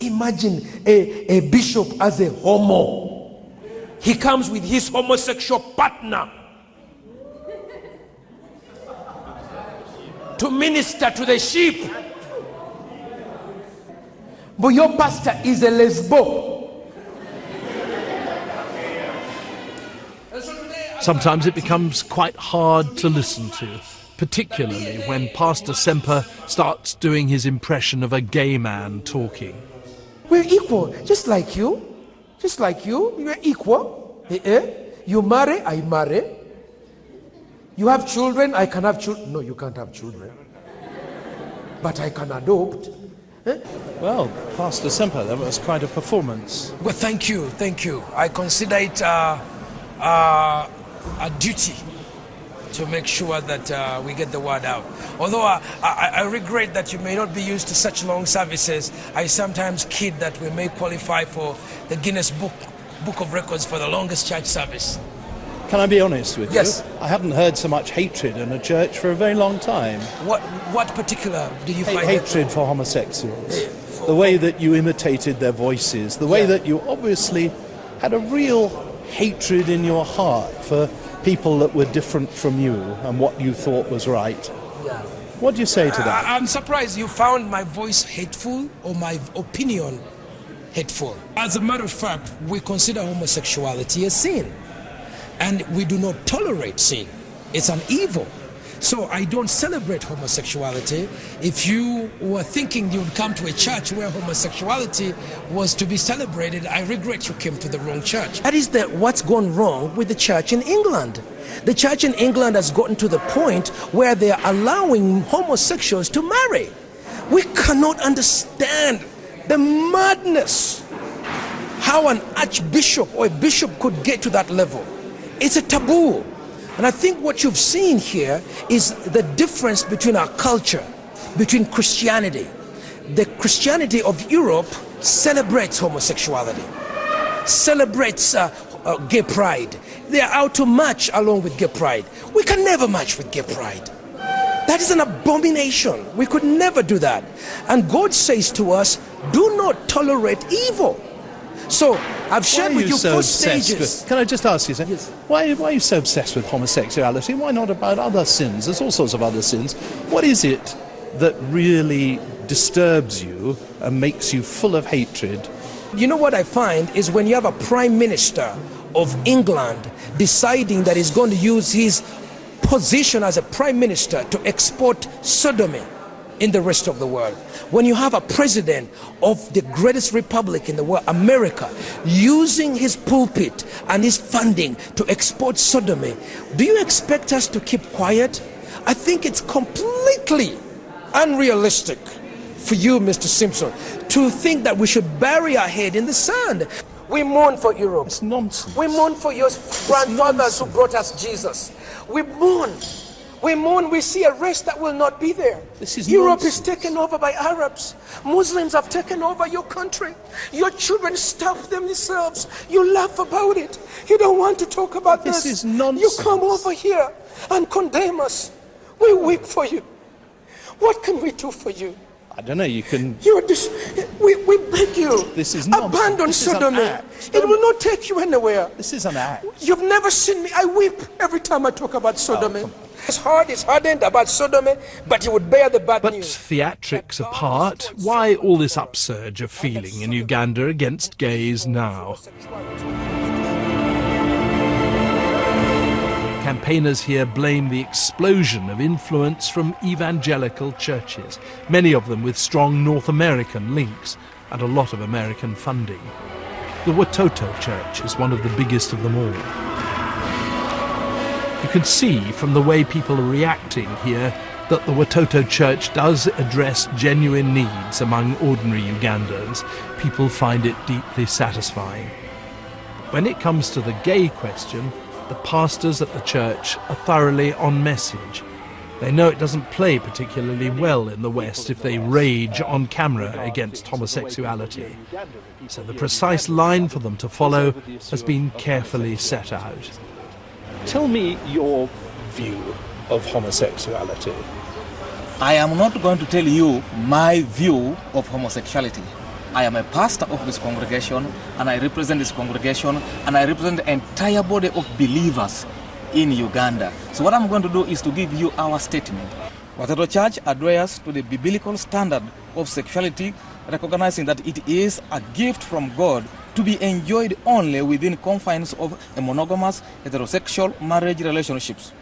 Imagine a bishop as a homo. He comes with his homosexual partner to minister to the sheep. But your pastor is a lesbo. Sometimes it becomes quite hard to listen to, particularly when Pastor Sempa starts doing his impression of a gay man talking. We're equal, just like you. Just like you. You're equal. You marry, I marry. You have children, I can have children. No, you can't have children. But I can adopt. Well, Pastor Sempa, that was quite a performance. Well, thank you, thank you. I consider it a duty to make sure that we get the word out. Although I regret that you may not be used to such long services, I sometimes kid that we may qualify for the Guinness Book of Records for the longest church service. Can I be honest with Yes. you? I haven't heard so much hatred in a church for a very long time. What particular did you find? Hatred for homosexuals. The way that you imitated their voices, the way that you obviously had a real hatred in your heart for people that were different from you and what you thought was right. Yeah. What do you say to that? I'm surprised you found my voice hateful or my opinion hateful. As a matter of fact, we consider homosexuality a sin. And we do not tolerate sin. It's an evil. So I don't celebrate homosexuality. If you were thinking you would come to a church where homosexuality was to be celebrated, I regret you came to the wrong church. That is what's gone wrong with the church in England. The church in England has gotten to the point where they are allowing homosexuals to marry. We cannot understand the madness. How an archbishop or a bishop could get to that level. It's a taboo. And I think what you've seen here is the difference between our culture, between Christianity. The Christianity of Europe celebrates homosexuality, celebrates gay pride. They are out to march along with gay pride. We can never march with gay pride. That is an abomination. We could never do that. And God says to us, do not tolerate evil. So I've shared with you four stages. Can I just ask you, Yes. why are you so obsessed with homosexuality? Why not about other sins? There's all sorts of other sins. What is it that really disturbs you and makes you full of hatred? You know what I find is when you have a prime minister of England deciding that he's going to use his position as a prime minister to export sodomy in the rest of the world. When you have a president of the greatest republic in the world, America, using his pulpit and his funding to export sodomy, do you expect us to keep quiet? I think it's completely unrealistic for you, Mr. Simpson, to think that we should bury our head in the sand. We mourn for Europe. It's nonsense. We mourn for your grandfathers who brought us Jesus. We mourn. We mourn, we see a race that will not be there. Europe is taken over by Arabs. Muslims have taken over your country. Your children starve themselves. You laugh about it. You don't want to talk about this. This is nonsense. You come over here and condemn us. We weep for you. What can we do for you? I don't know, you can... We beg you. This is nonsense. Abandon this sodomy. Is an act. It will not take you anywhere. This is an act. You've never seen me. I weep every time I talk about sodomy. His heart is hardened about sodomy, but he would bear the bad But news. theatrics apart, why all this upsurge of feeling in Uganda against gays now? Campaigners here blame the explosion of influence from evangelical churches, many of them with strong North American links and a lot of American funding. The Watoto church is one of the biggest of them all. You can see from the way people are reacting here that the Watoto church does address genuine needs among ordinary Ugandans. People find it deeply satisfying. When it comes to the gay question, the pastors at the church are thoroughly on message. They know it doesn't play particularly well in the West if they rage on camera against homosexuality. So the precise line for them to follow has been carefully set out. Tell me your view of homosexuality. I am not going to tell you my view of homosexuality. I am a pastor of this congregation, and I represent this congregation, and I represent the entire body of believers in Uganda. So what I'm going to do is to give you our statement. Watoto Church adheres to the biblical standard of sexuality, recognizing that it is a gift from God to be enjoyed only within confines of a monogamous heterosexual marriage relationships.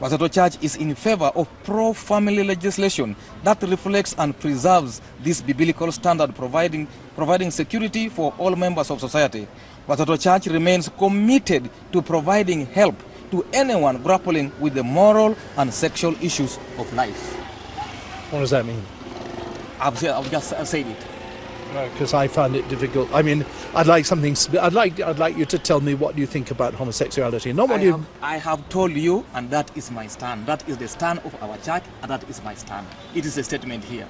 Watoto Church is in favor of pro-family legislation that reflects and preserves this biblical standard, providing security for all members of society. Watoto Church remains committed to providing help to anyone grappling with the moral and sexual issues of life. What does that mean? I've just said it. Because I found it difficult. I mean, I'd like you to tell me what you think about homosexuality. Not what I have told you, and that is my stand. That is the stand of our church, and that is my stand. It is a statement here.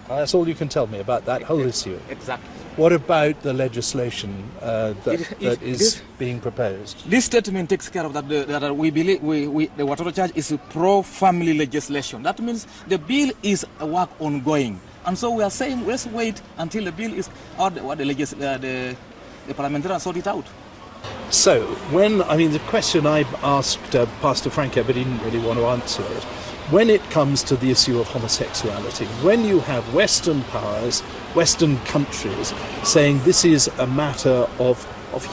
That's all you can tell me about that whole issue. Exactly. What about the legislation that is being proposed? This statement takes care of that. That we believe the Watoto Church is a pro-family legislation. That means the bill is a work ongoing. And so we are saying, let's wait until the bill is out, the parliamentarians sort it out. So, the question I asked Pastor Franco, but he didn't really want to answer it, when it comes to the issue of homosexuality, when you have Western powers, Western countries, saying this is a matter of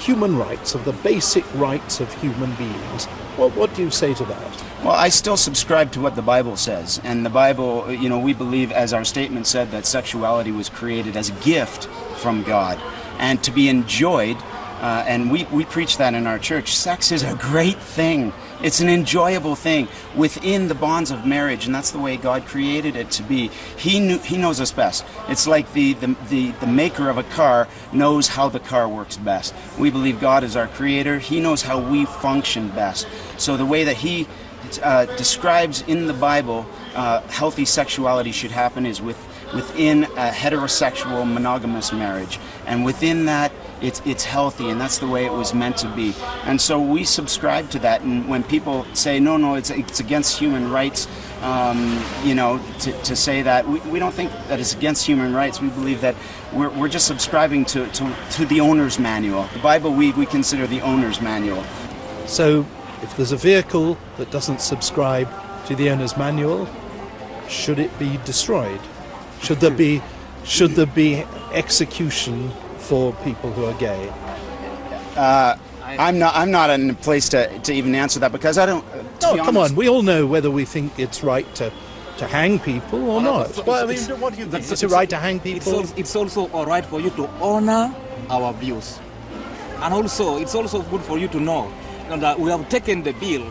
human rights, of the basic rights of human beings, what do you say to that? Well, I still subscribe to what the Bible says. And the Bible, we believe, as our statement said, that sexuality was created as a gift from God and to be enjoyed. And we preach that in our church. Sex is a great thing. It's an enjoyable thing within the bonds of marriage, and that's the way God created it to be. He knows us best. It's like the maker of a car knows how the car works best. We believe God is our creator. He knows how we function best. So the way that He describes in the Bible healthy sexuality should happen is within a heterosexual monogamous marriage, and within that it's healthy, and that's the way it was meant to be. And so we subscribe to that. And when people say no, it's against human rights, to say that, we don't think that it's against human rights. We believe that we're just subscribing to the owner's manual. The Bible we consider the owner's manual. So if there's a vehicle that doesn't subscribe to the owner's manual, should it be destroyed? Should there be execution for people who are gay? I'm not in a place to even answer that, because I don't. Come on, we all know whether we think it's right to hang people or not. Well, I mean, what do you think? Is it right to hang people? It's also all right for you to honor our views, and also it's also good for you to know that we have taken the bill.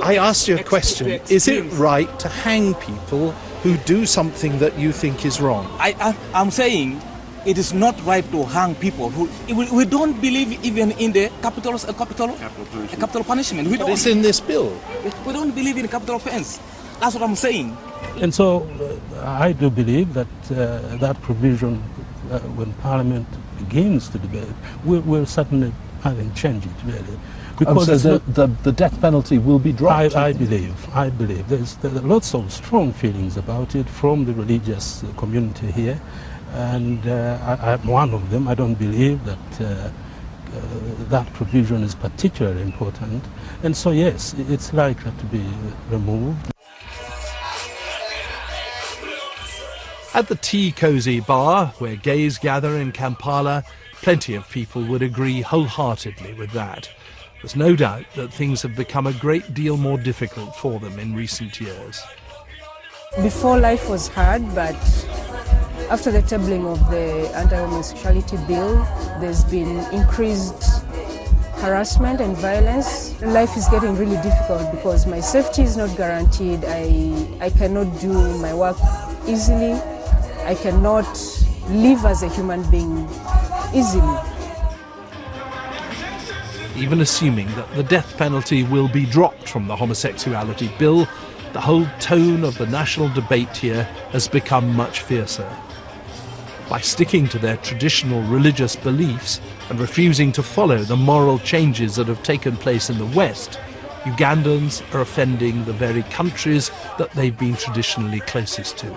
I asked you a question. Is it right to hang people who do something that you think is wrong? I'm saying it is not right to hang people we don't believe even in the capital punishment. But it's in this bill. We don't believe in capital offense. That's what I'm saying. And so I do believe that that provision, when Parliament begins to debate, will certainly, change it really. Because the death penalty will be dropped. I believe. There's lots of strong feelings about it from the religious community here, and I'm one of them. I don't believe that that provision is particularly important, and so yes, it's likely to be removed. At the Tea Cozy Bar, where gays gather in Kampala, plenty of people would agree wholeheartedly with that. There's no doubt that things have become a great deal more difficult for them in recent years. Before, life was hard, but after the tabling of the anti-homosexuality bill, there's been increased harassment and violence. Life is getting really difficult because my safety is not guaranteed. I cannot do my work easily. I cannot live as a human being easily. Even assuming that the death penalty will be dropped from the homosexuality bill, the whole tone of the national debate here has become much fiercer. By sticking to their traditional religious beliefs and refusing to follow the moral changes that have taken place in the West, Ugandans are offending the very countries that they've been traditionally closest to.